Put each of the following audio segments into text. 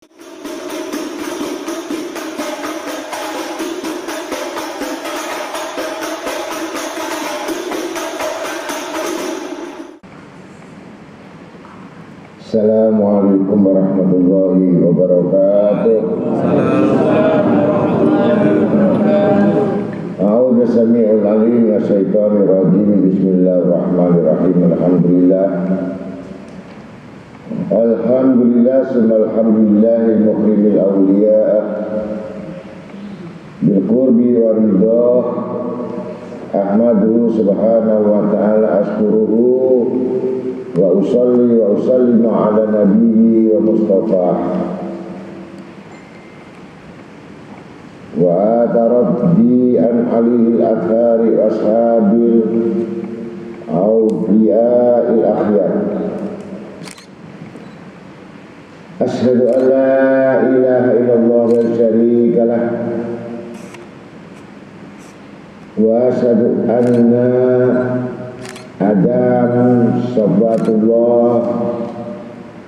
Assalamualaikum warahmatullahi wabarakatuh. A'udzu samii'il 'aliim minasyaitonir rajiim. Bismillahirrahmanirrahim. Alhamdulillah summa alhamdulillahil mukrimil awliya bil qurbi wa ridha. Ahmadu subhanahu wa ta'ala ashkuruhu wa usalli wa usallimu ala nabiyyi wa mustafa wa atarabbi an alihil athari wa ashabil awliya'il akhyar. Ashhadu an la ilaha illallah wa syarika lah wa asyhadu anna Adam sabatullah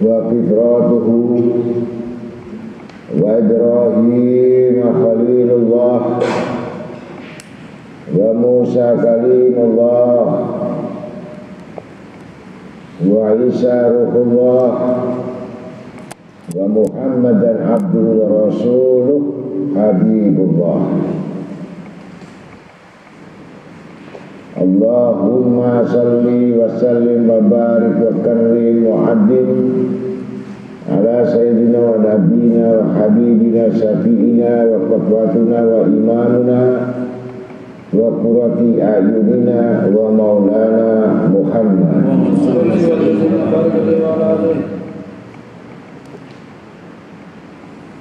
wa fitratuhu wa Ibrahim khalilullah wa Musa kalimullah wa Isa ruhullah wa Muhammadan abduhu wa rasuluh habibullah. Allahumma salli wa sallim wa barik wa karrim wa adim ala sayyidina wa nabina wa habibina syafi'ina wa qudwatuna wa imamuna wa qurrati a'yunina wa maulana Muhammad.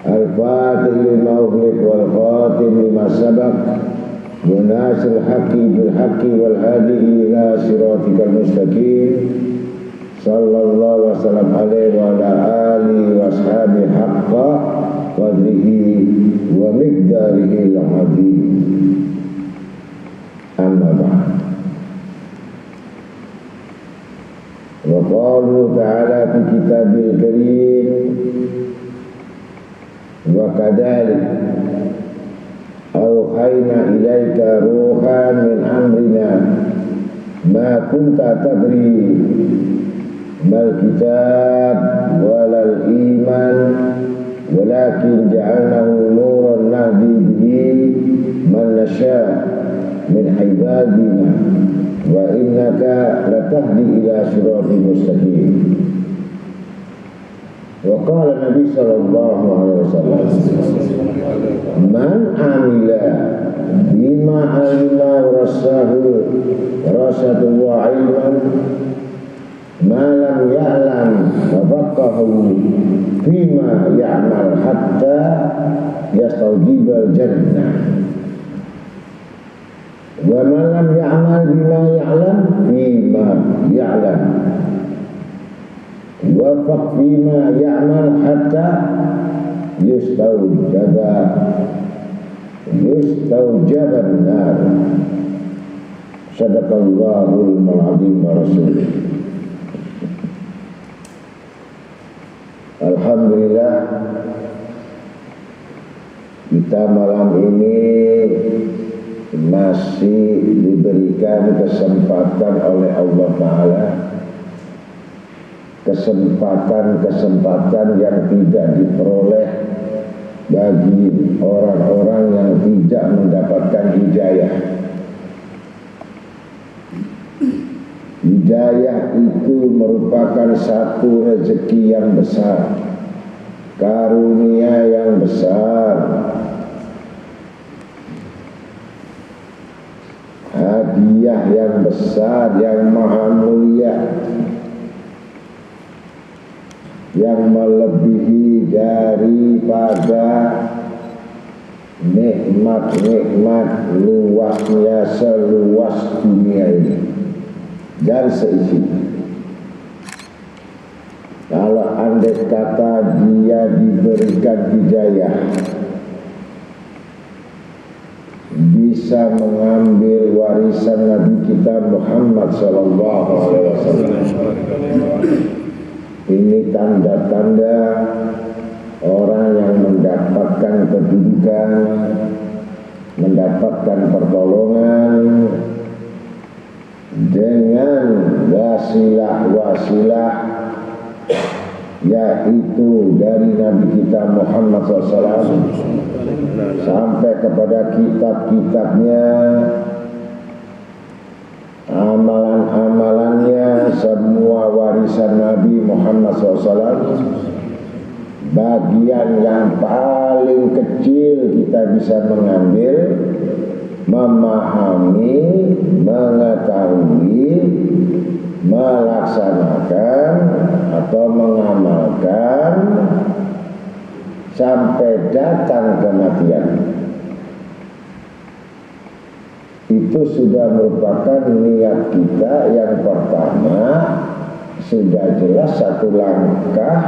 Al-Fatih lima ughliq wal khatim lima sabaq Munasir haqqi bil haqqi wal hadi ila siratikal mustaqim. Sallallahu wa sallam alaihi wa ala alihi wa ashabi haqqa qadrihi wa miqdarihi al-azim. Amma ba'd. Wa qalu ta'ala fi kitabil karim wa kadhalik awhayna ilaika ruhan min amrina ma kunta tadri mal kitab walal iman walakin ja'alnahu nuran nahdi bihi man nasha' min ibadina wa innaka latahdi ila siratal mustaqim. Wa qala Nabi sallallahu alaihi wasallam man amila bima alima rasahu rasadullah ilman ma lam ya'lam wa faqahu bima ya'mal hatta yastawjibal jannah wa man lam ya'mal bima ya'lam bima ya'lam wafaq bima ya'mal hatta yustawjaban nar. Sadaqallahul azim wa rasulih. Alhamdulillah, kita malam ini masih diberikan kesempatan oleh Allah Ta'ala, kesempatan yang tidak diperoleh bagi orang-orang yang tidak mendapatkan hidayah. Hidayah itu merupakan satu rezeki yang besar, karunia yang besar, hadiah yang besar, yang maha mulia, yang melebihi daripada nikmat-nikmat luasnya seluas dunia ini dan seisinya. Kalau andai kata dia diberikan hidayah, bisa mengambil warisan Nabi kita Muhammad sallallahu alaihi wasallam. Ini tanda-tanda orang yang mendapatkan kedudukan, mendapatkan pertolongan dengan wasilah-wasilah, yaitu dari Nabi kita Muhammad SAW sampai kepada kitab-kitabnya, amalan-amalannya, semua warisan Nabi Muhammad SAW. Bagian yang paling kecil kita bisa mengambil, memahami, mengetahui, melaksanakan atau mengamalkan sampai datang kematian. Itu sudah merupakan niat kita yang pertama. Sudah jelas satu langkah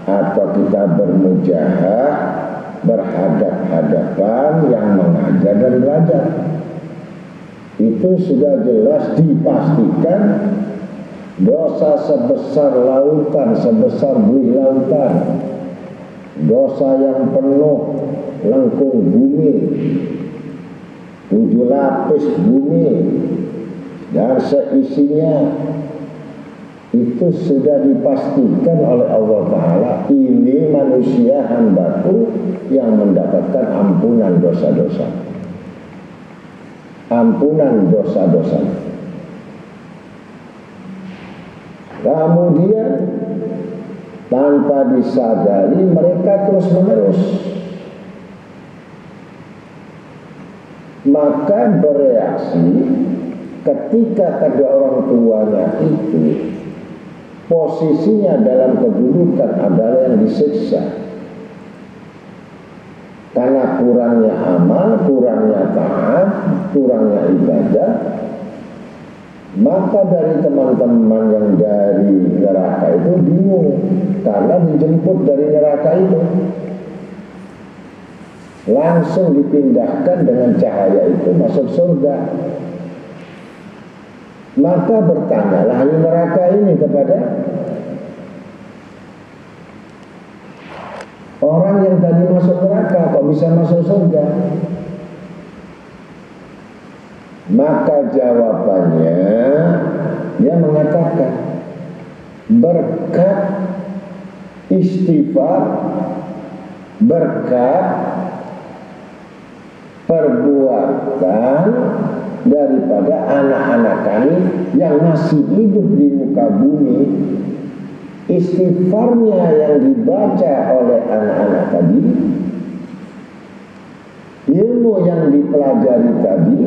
atau kita bermujahah, berhadap-hadapan yang mengajar dan belajar. Itu sudah jelas dipastikan dosa sebesar lautan, sebesar buih lautan, dosa yang penuh lengkung bumi, 7 lapis bumi dan seisinya, itu sudah dipastikan oleh Allah Ta'ala, ini manusia hambaku yang mendapatkan ampunan dosa-dosa, ampunan dosa-dosa. Kemudian tanpa disadari mereka terus menerus, maka bereaksi ketika kedua orang tuanya itu posisinya dalam kedudukan adalah yang disiksa karena kurangnya amal, kurangnya taat, kurangnya ibadah. Maka dari teman-teman yang dari neraka itu bingung karena dijemput dari neraka itu, langsung dipindahkan dengan cahaya itu masuk surga. Maka bertanyalah ahli neraka ini kepada orang yang tadi masuk neraka, kok bisa masuk surga? Maka jawabannya dia mengatakan berkat istighfar, berkat perbuatan daripada anak-anak kami yang masih hidup di muka bumi, istighfarnya yang dibaca oleh anak-anak tadi, ilmu yang dipelajari tadi,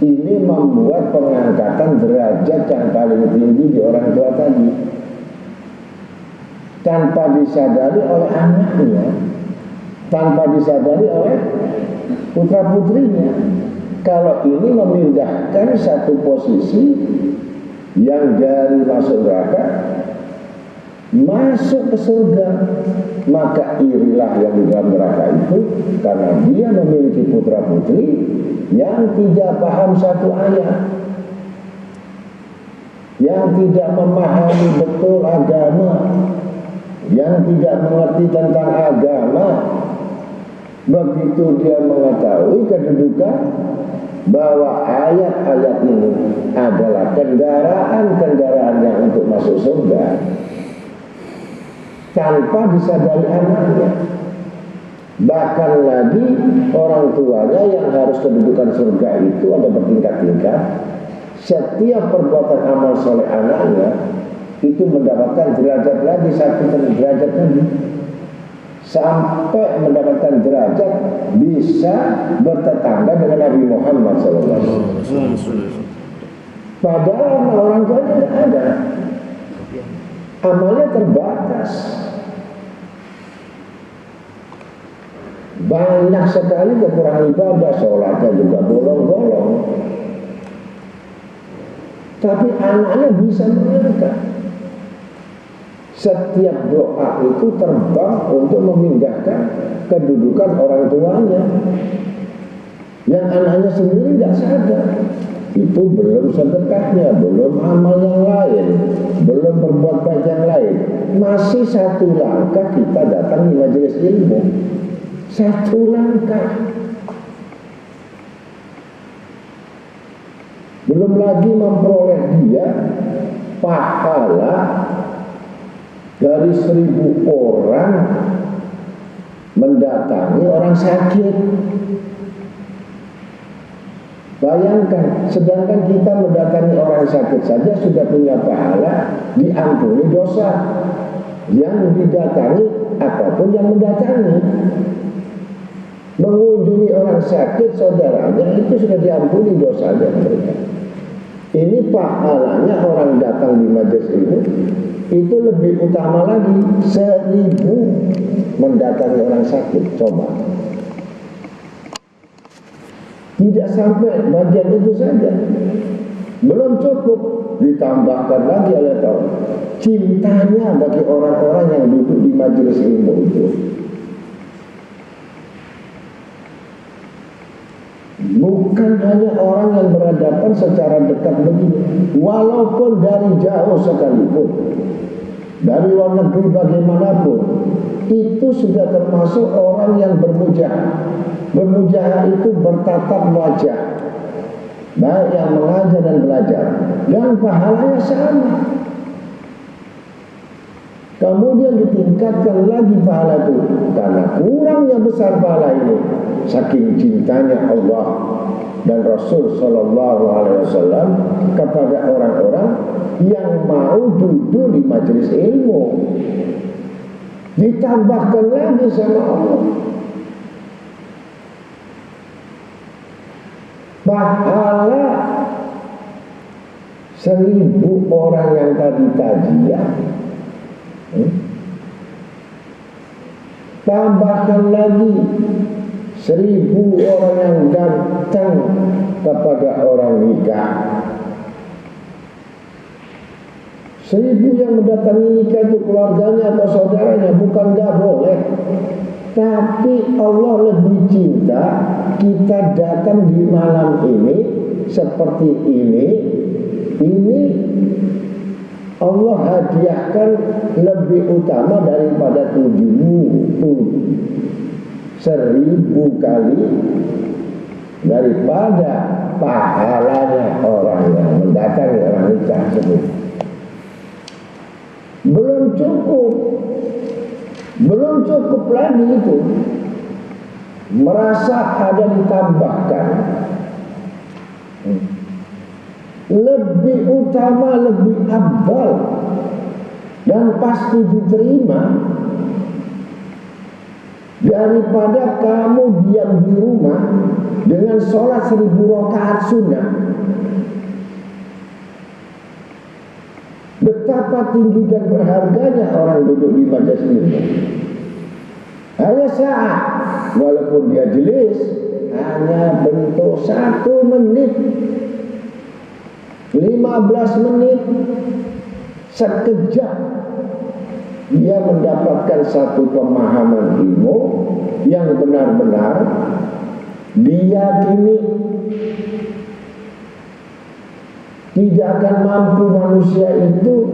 ini membuat pengangkatan derajat yang paling tinggi di orang tua tadi, tanpa disadari oleh anaknya, tanpa disadari oleh putra-putrinya. Kalau ini memindahkan satu posisi yang dari masuk neraka masuk ke surga, maka irilah yang di dalam neraka itu karena dia memiliki putra-putri yang tidak paham satu ayat, yang tidak memahami betul agama, yang tidak mengerti tentang agama. Begitu dia mengetahui kedudukan bahwa ayat-ayat ini adalah kendaraan-kendaraan yang untuk masuk surga, tanpa disadari anaknya. Bahkan lagi orang tuanya yang harus kedudukan surga itu ada bertingkat-tingkat. Setiap perbuatan amal soleh anaknya itu mendapatkan derajat lagi, satu derajat lagi, sampai mendapatkan derajat bisa bertetangga dengan Nabi Muhammad SAW. Padahal orang tuanya tidak ada, amalnya terbatas. Banyak sekali kekurangan ibadah, sholatnya juga bolong-bolong. Tapi anaknya bisa mengangkat. Setiap doa itu terbang untuk memindahkan kedudukan orang tuanya, yang anaknya sendiri tidak sadar. itu belum sedekahnya, belum amal yang lain, belum berbuat baik yang lain. Masih satu langkah kita datang di majelis ilmu. Satu langkah. Belum lagi memperoleh dia pahala dari 1000 orang mendatangi orang sakit. Bayangkan, sedangkan kita mendatangi orang sakit saja sudah punya pahala, diampuni dosa. Yang didatangi, apapun yang mendatangi, mengunjungi orang sakit saudaranya itu sudah diampuni dosanya mereka. Ini pahalanya orang datang di majelis itu lebih utama lagi 1000 mendatangi orang sakit. Coba. Tidak sampai bagian itu saja, belum cukup, ditambahkan lagi oleh Allah cintanya bagi orang-orang yang duduk di majelis ilmu itu. Bukan hanya orang yang berhadapan secara dekat begini, walaupun dari jauh sekalipun, dari luar negeri bagaimanapun, itu sudah termasuk orang yang bermujahadah. Bermujahadah itu bertatap wajah, baik yang mengajar dan belajar, dan pahalanya sama. Kemudian ditingkatkan lagi pahala itu karena kurangnya besar pahala ini, saking cintanya Allah dan Rasul Sallallahu Alaihi Wasallam kepada orang-orang yang mau duduk di majelis ilmu. Ditambahkan lagi sama Allah pahala 1000 orang yang tadi tajiah. Tambahkan lagi 1000 orang yang datang kepada orang nikah. 1000 yang mendatangi nikah itu keluarganya atau saudaranya, bukan gak boleh, tapi Allah lebih cinta kita datang di malam ini seperti ini Allah hadiahkan lebih utama daripada 1000 kali daripada pahalanya orang yang mendatangi orang nikah tersebut. Belum cukup lagi itu, merasa ada ditambahkan lebih utama, lebih afdal dan pasti diterima daripada kamu diam di rumah dengan sholat 1000 rakaat sunnah. Betapa tinggi dan berharganya orang duduk di majelis ilmu. Hanya saat, walaupun dia jelis, hanya bentuk 1 menit, 15 menit, sekejap, dia mendapatkan satu pemahaman ilmu yang benar-benar diyakini. Tidak akan mampu manusia itu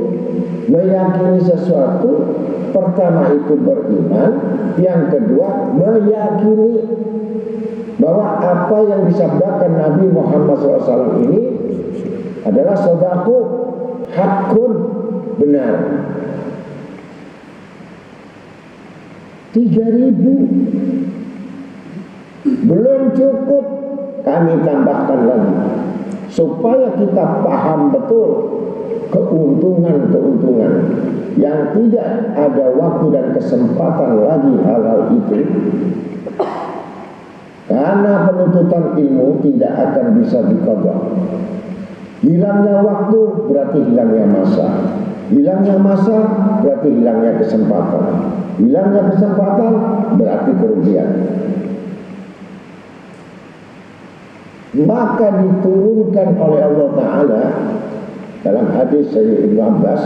meyakini sesuatu. Pertama itu beriman, yang kedua meyakini bahwa apa yang disabdakan Nabi Muhammad SAW ini adalah shadaqah, hakun, benar. 3000 belum cukup, kami tambahkan lagi supaya kita paham betul keuntungan-keuntungan yang tidak ada waktu dan kesempatan lagi hal-hal itu, karena penuntutan ilmu tidak akan bisa diqadha. Hilangnya waktu berarti hilangnya masa, hilangnya masa berarti hilangnya kesempatan, hilangnya kesempatan berarti kerugian. Maka diturunkan oleh Allah Ta'ala dalam hadis Sayyid Ibn Abbas,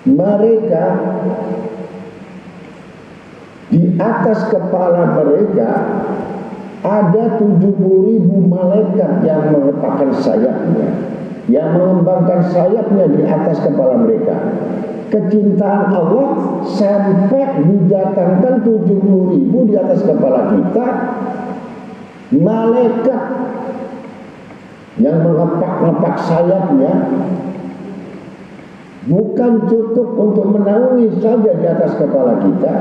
mereka di atas kepala mereka ada 70.000 malaikat yang meletakkan sayapnya, yang mengembangkan sayapnya di atas kepala mereka. Kecintaan Allah sampai didatangkan 70.000 di atas kepala kita, malaikat yang mengepak-ngepak sayapnya. Bukan cukup untuk menaungi saja di atas kepala kita,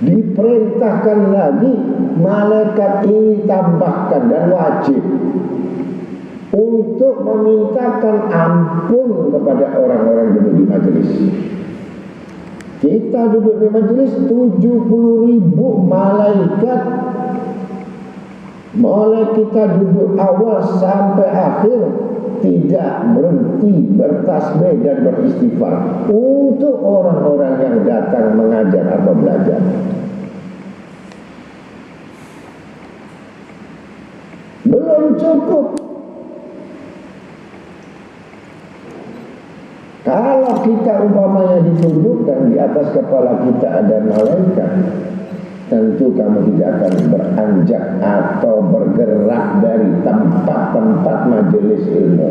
diperintahkan lagi malaikat ini tambahkan dan wajib untuk memintakan ampun kepada orang-orang duduk di majelis. Kita duduk di majelis 70.000 malaikat, mulai kita duduk awal sampai akhir tidak berhenti bertasbih dan beristighfar untuk orang-orang yang datang mengajar atau belajar. Belum cukup. Kalau kita umpamanya ditunjukkan di atas kepala kita ada malaikat, tentu kamu tidak akan beranjak atau bergerak dari tempat-tempat majelis ilmu,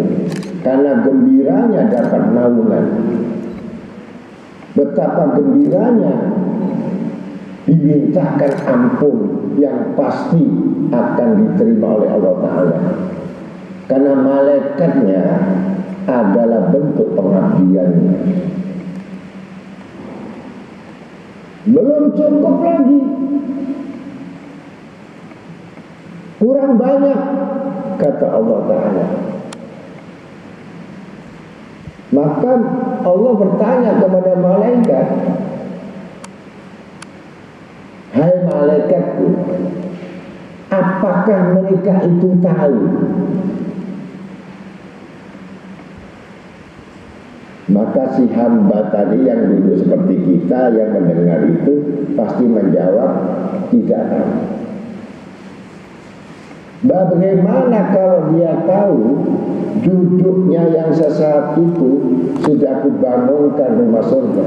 karena gembiranya dapat naungan. Betapa gembiranya dimintakan ampun yang pasti akan diterima oleh Allah Ta'ala, karena malaikatnya adalah bentuk pengabdiannya. Belum cukup lagi, kurang banyak, kata Allah Ta'ala. Maka Allah bertanya kepada malaikat, hai malaikatku, apakah mereka itu tahu? Maka si hamba tadi yang duduk seperti kita yang mendengar itu pasti menjawab tidak tahu. Bagaimana kalau dia tahu duduknya yang sesaat itu sudah aku bangunkan rumah surga?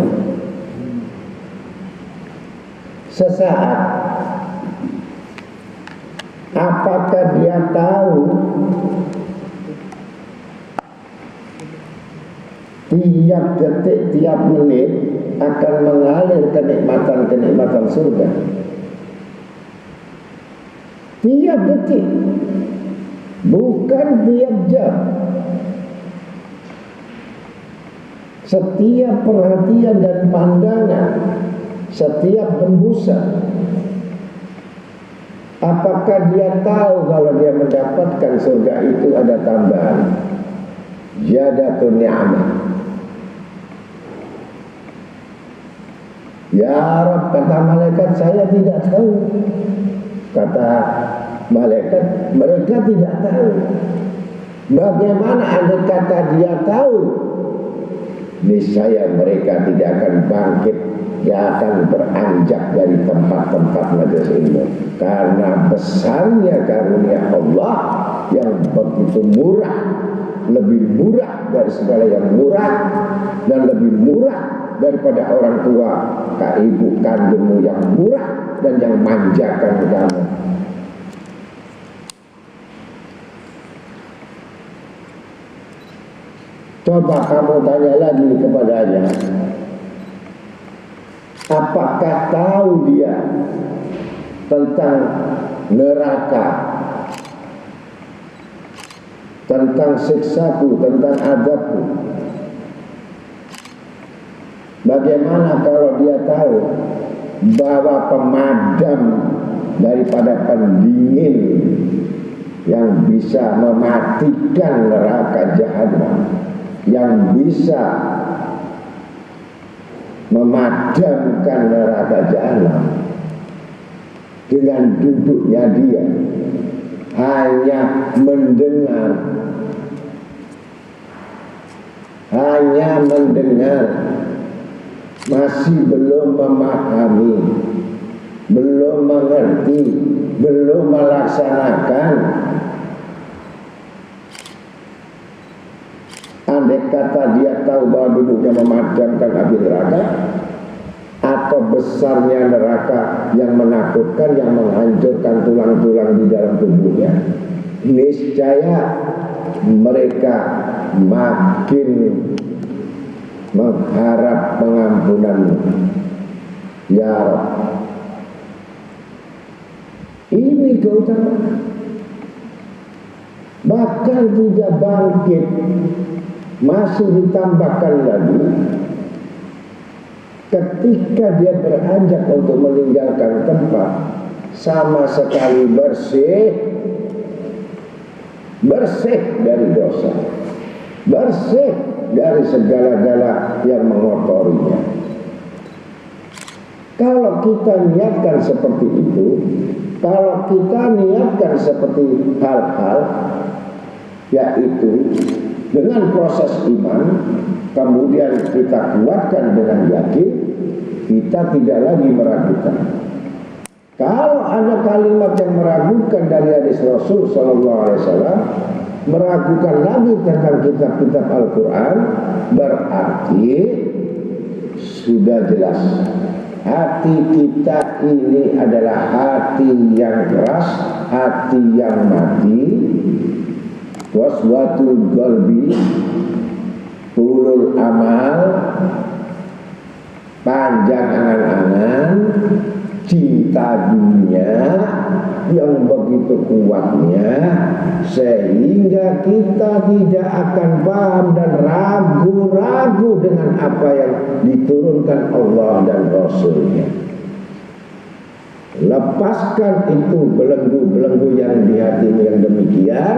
Sesaat. Apakah dia tahu tiap detik, tiap menit akan mengalir kenikmatan-kenikmatan surga? Tiap detik, bukan tiap jam. Setiap perhatian dan pandangan, setiap hembusan. Apakah dia tahu kalau dia mendapatkan surga itu ada tambahan ziyadatun ni'mah? Ya Rabb, kata malaikat, saya tidak tahu. Kata malaikat, mereka tidak tahu. Bagaimana andai kata dia tahu? Niscaya mereka tidak akan bangkit, tidak akan beranjak dari tempat-tempat majelis ilmu, karena besarnya karunia Allah yang begitu murah, lebih murah dari segala yang murah, dan lebih murah daripada orang tua, ibu kandungmu yang murah dan yang manjakan kamu. Coba kamu tanya lagi kepadanya, apakah tahu dia tentang neraka, tentang siksaku, tentang azabku? Bagaimana kalau dia tahu bahwa pemadam daripada pendingin yang bisa mematikan neraka jahanam, yang bisa memadamkan neraka jahanam, dengan duduknya dia hanya mendengar, masih belum memahami, belum mengerti, belum melaksanakan. Andai kata dia tahu bahwa duduknya memadamkan api neraka, atau besarnya neraka yang menakutkan, yang menghancurkan tulang-tulang di dalam tubuhnya, niscaya mereka makin mengharap pengampunanmu ya Rabb. Ini keutamaan. Bahkan tidak bangkit, masih ditambahkan lagi ketika dia beranjak untuk meninggalkan tempat, sama sekali bersih dari dosa, bersih dari segala-gala yang mengotorinya. Kalau kita niatkan seperti itu, kalau kita niatkan seperti hal-hal, yaitu dengan proses iman, kemudian kita kuatkan dengan yakin, kita tidak lagi meragukan. Kalau ada kalimat yang meragukan dari hadis Rasul SAW, meragukan lagi tentang kitab-kitab Al-Quran, berarti sudah jelas hati kita ini adalah hati yang keras, hati yang mati, waswatul qalbi, tulul amal, panjang angan-angan, cinta dunia yang begitu kuatnya sehingga kita tidak akan paham dan ragu-ragu dengan apa yang diturunkan Allah dan Rasulnya. Lepaskan itu belenggu-belenggu yang di hatimu yang demikian,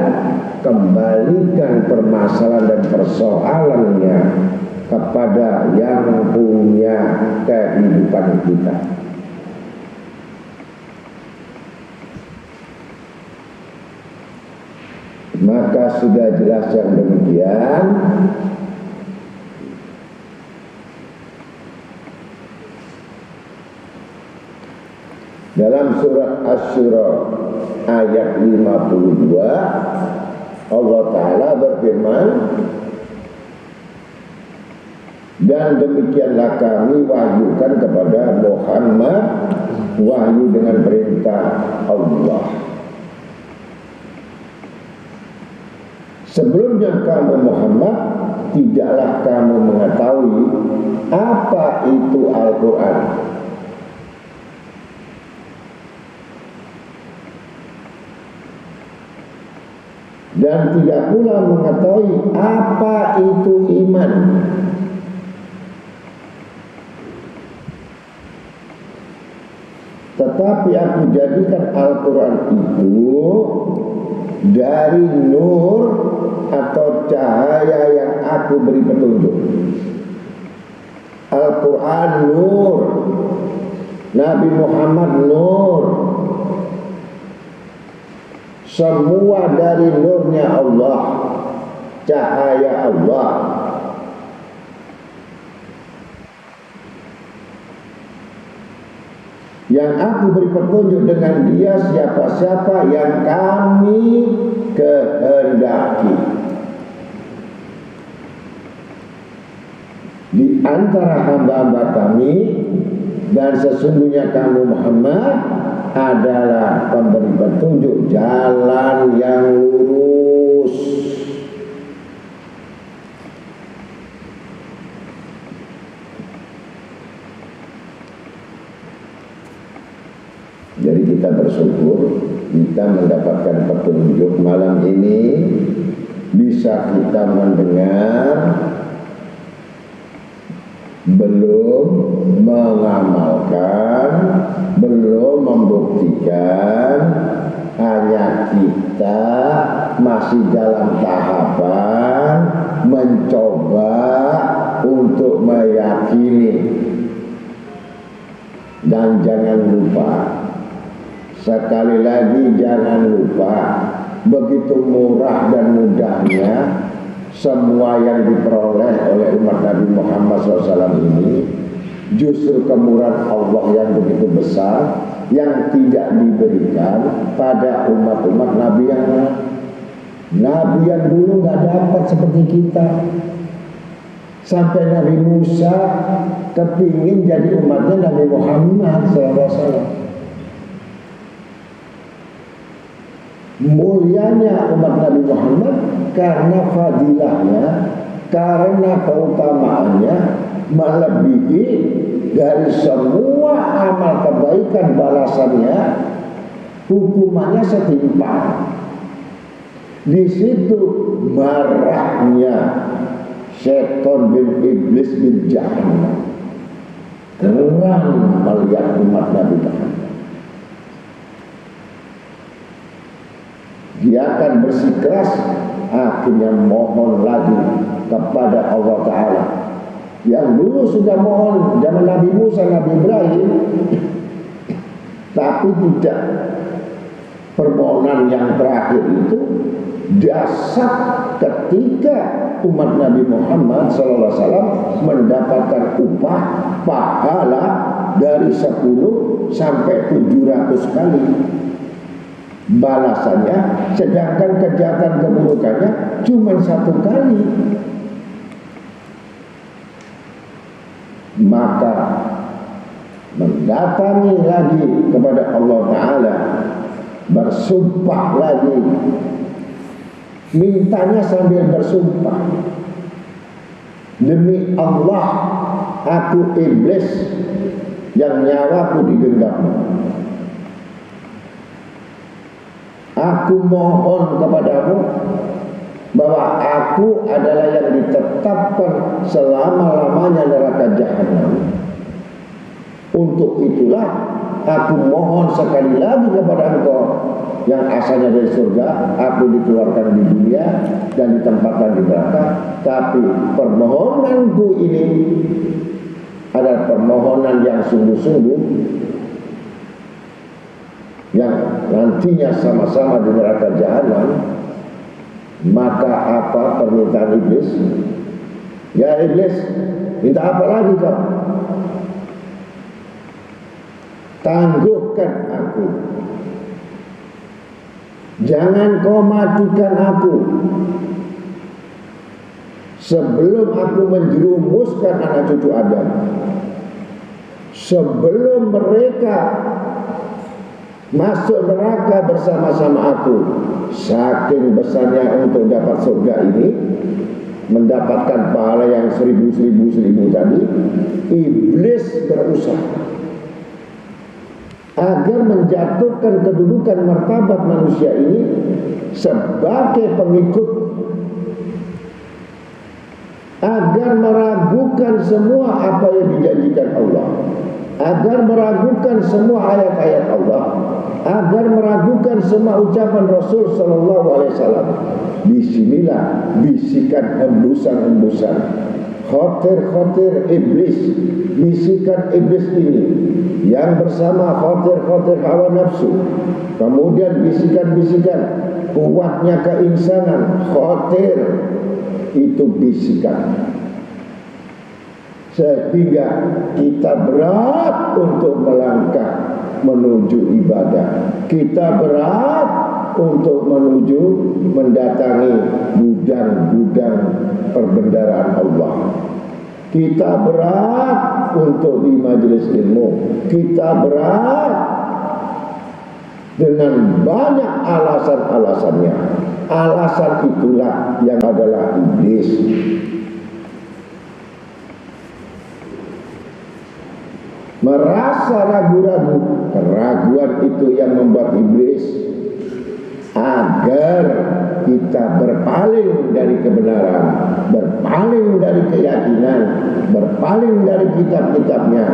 kembalikan permasalahan dan persoalannya kepada yang punya kehidupan kita. Maka sudah jelas yang demikian, dalam surat Asy-Syura ayat 52 Allah Ta'ala berfirman, dan demikianlah kami wahyukan kepada Muhammad wahyu dengan perintah Allah. Sebelumnya kamu Muhammad tidaklah kamu mengetahui apa itu Al-Quran. Dan tidak pula mengetahui apa itu iman. Tetapi aku jadikan Al-Quran itu dari nur atau cahaya yang aku beri petunjuk. Al-Quran nur, Nabi Muhammad nur, semua dari nurnya Allah, cahaya Allah. Yang aku beri petunjuk dengan dia siapa-siapa yang kami kehendaki. Di antara hamba-hamba kami, dan sesungguhnya kamu Muhammad adalah pemberi petunjuk jalan yang lurus. Jadi kita bersyukur kita mendapatkan petunjuk malam ini, bisa kita mendengar, belum mengamalkan, belum membuktikan, hanya kita masih dalam tahapan mencoba untuk meyakini. Dan jangan lupa, sekali lagi jangan lupa, begitu murah dan mudahnya semua yang diperoleh oleh umat Nabi Muhammad SAW ini, justru kemurahan Allah yang begitu besar yang tidak diberikan pada umat-umat Nabi yang lain. Nabi yang dulu nggak dapat seperti kita. Sampai Nabi Musa kepingin jadi umatnya Nabi Muhammad SAW. Mulianya umat Nabi Muhammad karena fadilahnya, karena keutamaannya melebihi dari semua amal kebaikan, balasannya, hukumannya setimpal. Di situ marahnya Syaitan bin Iblis bin Jahannam terang melihat umat Nabi Muhammad. Dia akan bersikeras, akhirnya mohon lagi kepada Allah Ta'ala. Yang dulu sudah mohon zaman Nabi Musa, Nabi Ibrahim, tapi tidak. Permohonan yang terakhir itu dasar ketika umat Nabi Muhammad SAW mendapatkan upah pahala dari 10 sampai 700 kali balasannya, sedangkan kejahatan keburukannya cuma 1 kali. Maka mendatangi lagi kepada Allah Ta'ala, bersumpah lagi, mintanya sambil bersumpah, demi Allah aku iblis yang nyawaku digenggam, aku mohon kepadamu bahwa aku adalah yang ditetapkan selama-lamanya neraka jahanam. Untuk itulah aku mohon sekali lagi kepada engkau yang asalnya dari surga, aku dikeluarkan di dunia dan ditempatkan di neraka. Tapi permohonanku ini adalah permohonan yang sungguh-sungguh, yang nantinya sama-sama di neraka jahanam. Maka apa permintaan iblis? Ya iblis, minta apa lagi kau? Tangguhkan aku, jangan kau matikan aku sebelum aku menjerumuskan anak cucu Adam, sebelum mereka masuk neraka bersama-sama aku. Saking besarnya untuk dapat surga ini, mendapatkan pahala yang 1000 tadi, iblis berusaha agar menjatuhkan kedudukan martabat manusia ini sebagai pengikut, agar meragukan semua apa yang dijanjikan Allah, agar meragukan semua ayat-ayat Allah, agar meragukan semua ucapan Rasul Sallallahu Alaihi Wasallam. Disinilah bisikan hembusan-hembusan, khotir-khotir iblis, bisikan iblis ini yang bersama khotir-khotir hawa nafsu, kemudian bisikan-bisikan kuatnya keinsanan, khotir, itu bisikan sehingga kita berat untuk melangkah menuju ibadah, kita berat untuk menuju mendatangi gudang-gudang perbendaharaan Allah, kita berat untuk di majelis ilmu, kita berat dengan banyak alasan-alasannya. Alasan itulah yang adalah iblis. Merasa ragu-ragu, keraguan itu yang membuat iblis agar kita berpaling dari kebenaran, berpaling dari keyakinan, berpaling dari kitab-kitabnya,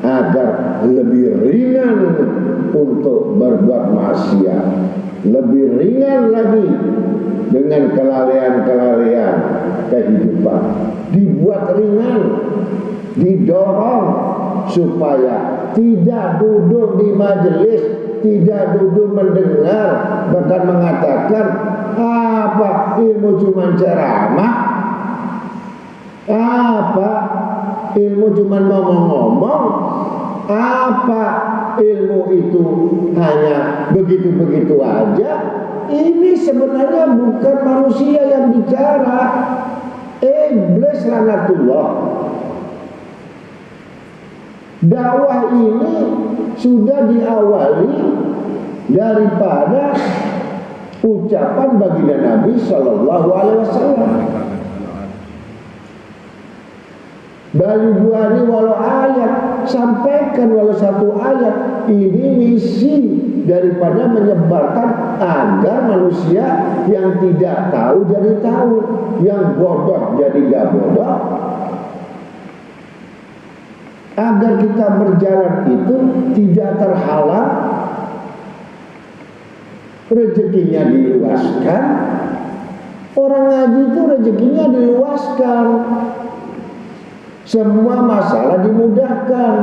agar lebih ringan untuk berbuat maksiat, lebih ringan lagi dengan kelalaian-kelalaian kehidupan, dibuat ringan, didorong supaya tidak duduk di majelis, tidak duduk mendengar, bahkan mengatakan apa ilmu cuma ceramah, apa ilmu cuma ngomong-ngomong, apa ilmu itu hanya begitu-begitu aja. Ini sebenarnya bukan manusia yang bicara, iblis laknatullah. Dakwah ini sudah diawali daripada ucapan baginda Nabi Sallallahu Alaihi Wasallam. Balighuani walau ayat, sampaikan walau satu ayat. Ini misi daripada menyebarkan agar manusia yang tidak tahu jadi tahu, yang bodoh jadi gak bodoh, agar kita berjalan itu tidak terhalang, rezekinya diluaskan. Orang ngaji itu rezekinya diluaskan, semua masalah dimudahkan.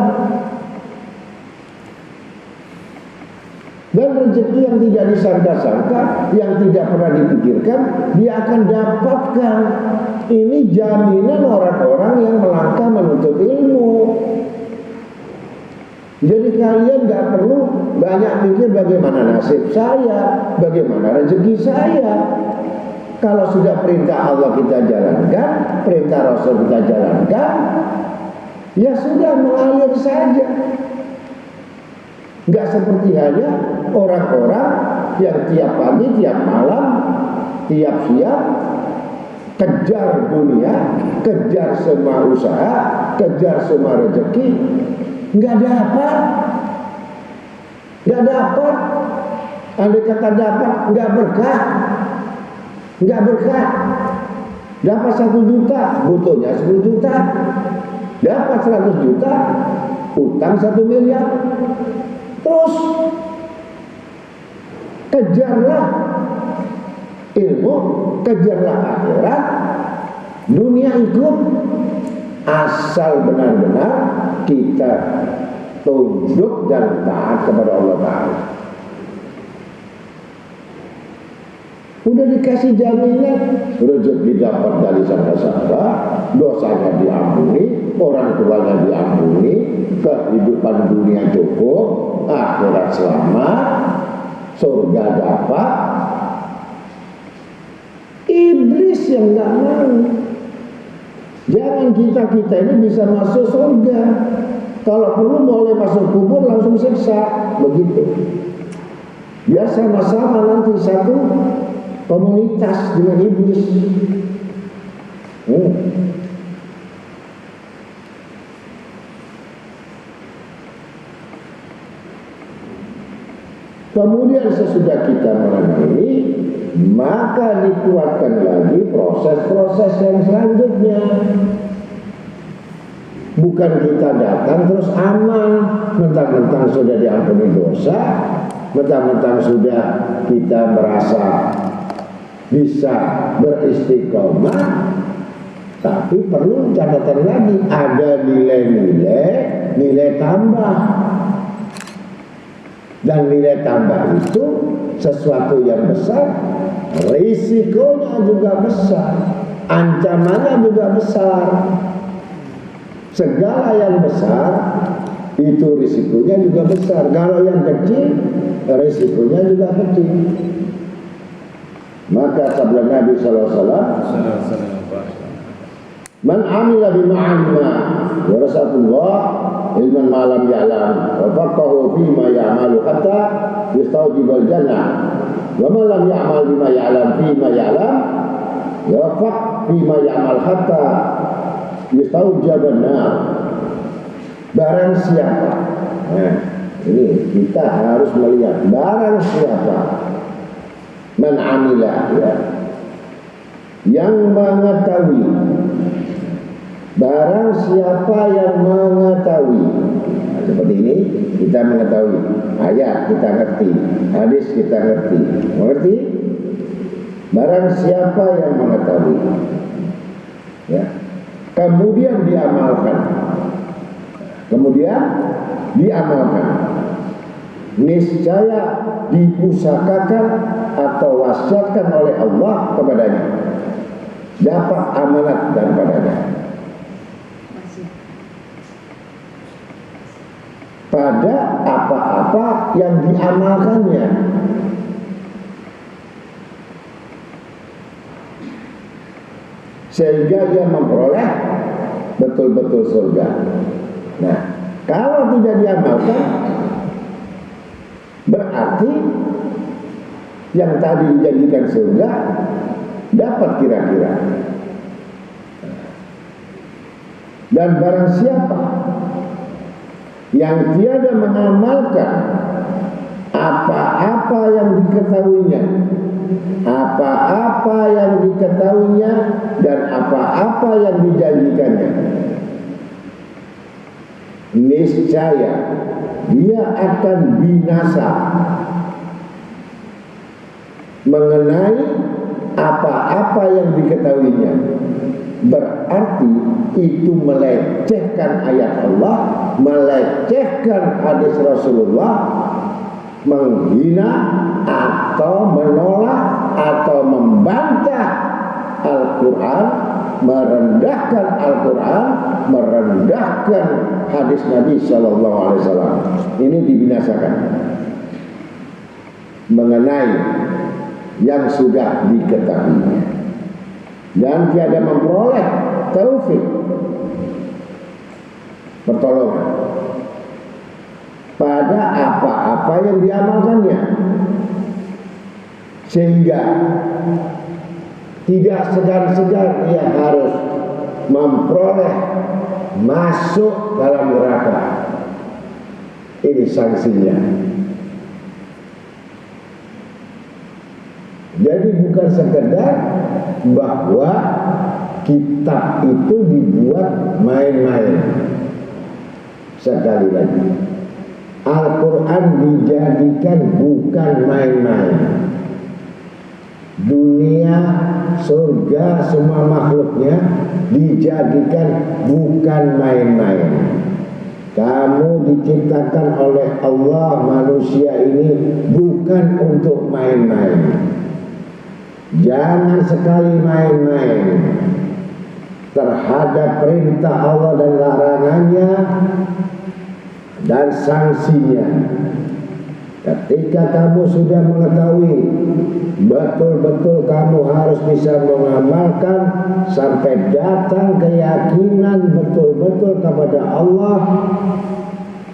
Dan rezeki yang tidak disangka-sangka, yang tidak pernah dipikirkan, dia akan dapatkan. Ini jaminan orang-orang yang melangkah menuntut ilmu. Jadi kalian gak perlu banyak pikir bagaimana nasib saya, bagaimana rezeki saya. Kalau sudah perintah Allah kita jalankan, perintah Rasul kita jalankan, ya sudah mengalir saja. Gak seperti hanya orang-orang yang tiap pagi, tiap malam, tiap siang kejar dunia, kejar semua usaha, kejar semua rezeki, gak dapat. Gak dapat. Andai kata dapat, gak berkah. Gak berkah. Dapat 1 juta, butuhnya 10 juta. Dapat 100 juta, utang 1 miliar. Terus kejarlah ilmu, kejarlah akhirat, dunia ikut, asal benar-benar kita tunduk dan taat kepada Allah Ta'ala. Udah dikasih jaminan, rezeki dapat dari siapa-siapa, dosanya diampuni, orang tuanya diampuni, kehidupan dunia cukup, akhirat selamat, surga dapat. Iblis yang nggak mau. Jangan kita ini bisa masuk surga. Kalau perlu boleh masuk kubur langsung siksa, begitu. Biar sama-sama nanti satu komunitas dengan iblis. Kemudian sesudah kita mengenali, maka dikuatkan lagi proses-proses yang selanjutnya. Bukan kita datang terus aman, mentang-mentang sudah diampuni dosa, mentang-mentang sudah kita merasa bisa beristiqomah, tapi perlu catatan lagi, ada nilai tambah. Dan nilai tambah itu sesuatu yang besar, risikonya juga besar, ancamannya juga besar. Segala yang besar itu risikonya juga besar. Kalau yang kecil, risikonya juga kecil. Maka sabda Nabi SAW, man amila bima alima wa rasulullah ilman malam ya'lam wa faqahu fima ya'malu hatta yastawjibal jannah wa man lam ya'mal bima ya'lam fima ya'lam wa faq fima ya'mal hatta yastawjaban nar. Barang siapa, nah ini kita harus melihat, barang siapa man amila, ya, yang mengetahui, barang siapa yang mengetahui. Nah, seperti ini kita mengetahui ayat, kita ngerti hadis, kita ngerti, mengerti. Barang siapa yang mengetahui, ya, kemudian diamalkan, niscaya dipusakakan atau wasiatkan oleh Allah kepadanya, dapat amanat daripadanya pada apa-apa yang diamalkannya. sehingga ia memperoleh betul-betul surga. Nah, kalau tidak diamalkan, berarti yang tadi dijadikan surga dapat kira-kira. Dan barang siapa yang tiada mengamalkan apa-apa yang diketahuinya, dan apa-apa yang dijanjikannya, niscaya dia akan binasa mengenai apa-apa yang diketahuinya. Berarti itu melecehkan ayat Allah, melecehkan hadis Rasulullah, menghina atau menolak atau membantah Al-Quran, merendahkan Al-Quran, merendahkan hadis Nabi Sallallahu Alaihi Wasallam. Ini dibinasakan mengenai yang sudah diketahuinya, dan tiada memperoleh taufik pertolongan pada apa-apa yang diamalkannya, sehingga tidak segan-segan ia harus memperoleh masuk dalam neraka. Ini sanksinya. Jadi bukan sekedar bahwa kitab itu dibuat main-main. Sekali lagi, Al-Quran dijadikan bukan main-main. Dunia, surga, semua makhluknya dijadikan bukan main-main. Kamu diciptakan oleh Allah, manusia ini bukan untuk main-main. Jangan sekali main-main terhadap perintah Allah dan larangannya dan sanksinya. Ketika kamu sudah mengetahui betul-betul kamu harus bisa mengamalkan sampai datang keyakinan betul-betul kepada Allah,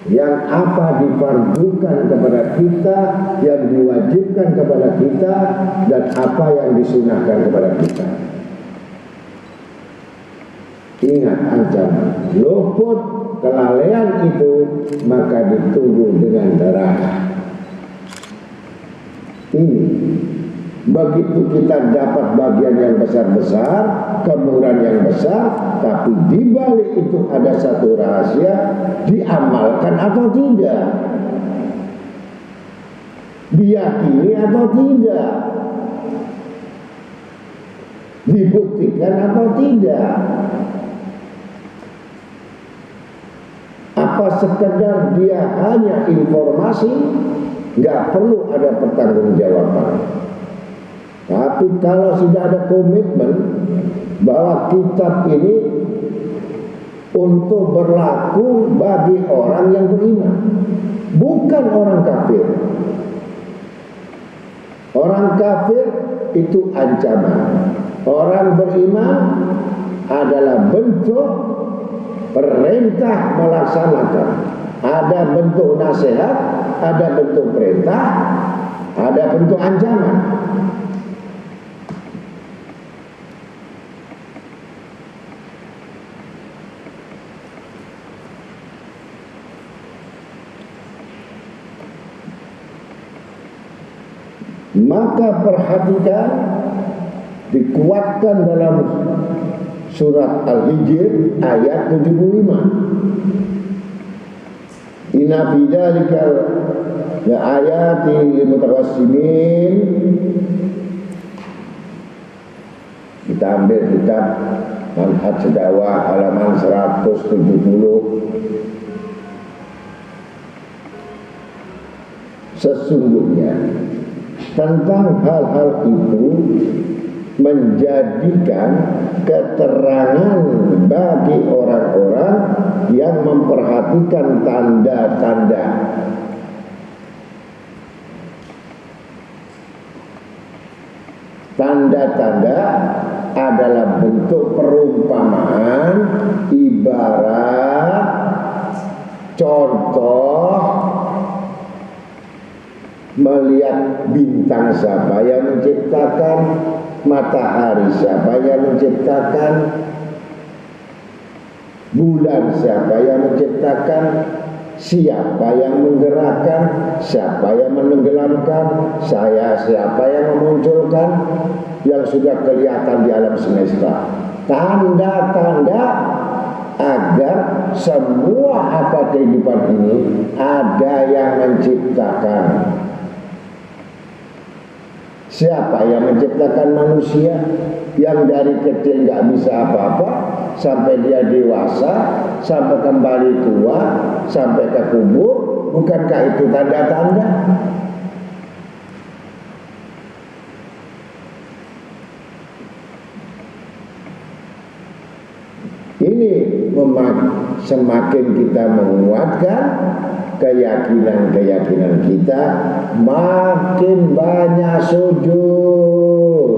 yang apa difardukan kepada kita, yang diwajibkan kepada kita, dan apa yang disunahkan kepada kita. Ingat ancaman, luput kelalaian itu maka ditunggu dengan neraka. Ini begitu kita dapat bagian yang besar-besar, kemuran yang besar, tapi di balik itu ada satu rahasia, diamalkan atau tidak, diyakini atau tidak, dibuktikan atau tidak. Apa sekedar dia hanya informasi, nggak perlu ada pertanggungjawaban. Tapi kalau sudah ada komitmen bahwa kitab ini untuk berlaku bagi orang yang beriman, bukan orang kafir. Orang kafir itu ancaman. Orang beriman adalah bentuk perintah melaksanakan. Ada bentuk nasihat, ada bentuk perintah, ada bentuk ancaman. Maka perhatikan, dikuatkan dalam surat Al-Hijr ayat 75. Inna fi dzalikal laayatin lil mutawassimin. Kita ambil kitab Manhaj Dakwah halaman 170. Sesungguhnya tentang hal-hal itu menjadikan keterangan bagi orang-orang yang memperhatikan tanda-tanda. Tanda-tanda adalah bentuk perumpamaan, ibarat, contoh melihat bintang siapa yang menciptakan, matahari siapa yang menciptakan, bulan siapa yang menciptakan, siapa yang menggerakkan, siapa yang menenggelamkan, siapa yang memunculkan, yang sudah kelihatan di alam semesta. Tanda-tanda agar semua apa kehidupan ini ada yang menciptakan. Siapa yang menciptakan manusia yang dari kecil nggak bisa apa-apa sampai dia dewasa, sampai kembali tua, sampai ke kubur? Bukankah itu tanda-tanda? Ini semakin kita menguatkan keyakinan-keyakinan kita, makin banyak sujud,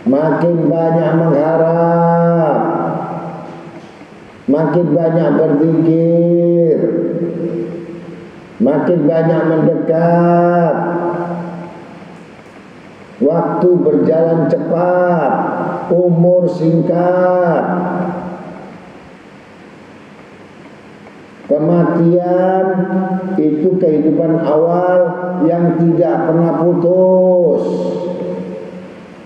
makin banyak mengharap, makin banyak berzikir, makin banyak mendekat. Waktu berjalan cepat, umur singkat, kematian itu kehidupan awal yang tidak pernah putus.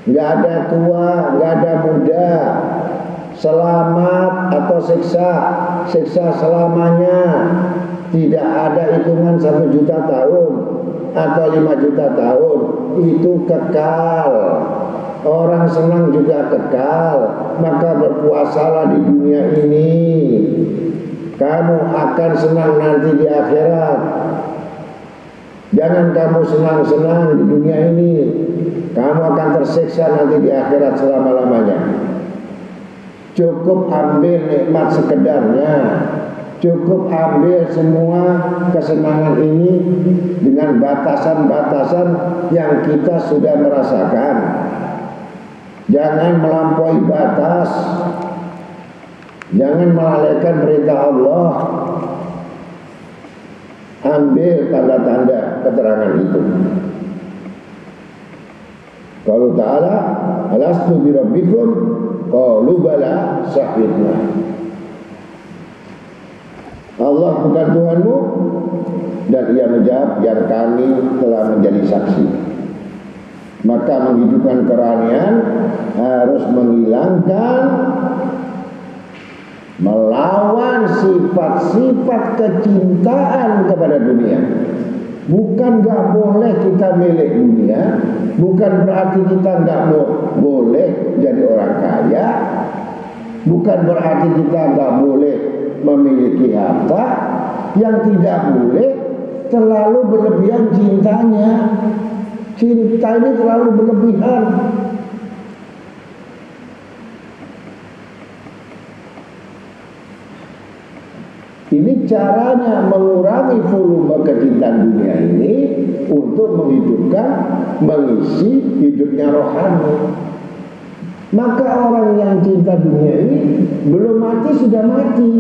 Nggak ada tua, nggak ada muda, selamat atau siksa selamanya. Tidak ada hitungan 1 juta tahun atau 5 juta tahun, itu kekal. Orang senang juga kekal, maka berpuasalah di dunia ini. Kamu akan senang nanti di akhirat. Jangan kamu senang-senang di dunia ini, kamu akan tersiksa nanti di akhirat selama-lamanya. Cukup ambil nikmat sekedarnya, cukup ambil semua kesenangan ini dengan batasan-batasan yang kita sudah merasakan. Jangan melampaui batas, jangan melalaikan perintah Allah. Ambil tanda-tanda keterangan itu. Qalu ta'ala, alastu birabbikum? Qalu bala, syahidna. Allah bukan Tuhanmu? Dan ia menjawab, yang kami telah menjadi saksi. Maka menghidupkan kerohanian harus menghilangkan, melawan sifat-sifat kecintaan kepada dunia. Bukan gak boleh kita milik dunia, bukan berarti kita gak boleh jadi orang kaya, bukan berarti kita gak boleh memiliki harta. Yang tidak boleh terlalu berlebihan cintanya. Cinta ini terlalu berlebihan. Ini caranya mengurangi volume kecintaan dunia ini untuk menghidupkan, mengisi hidupnya rohani. Maka orang yang cinta dunia ini belum mati sudah mati.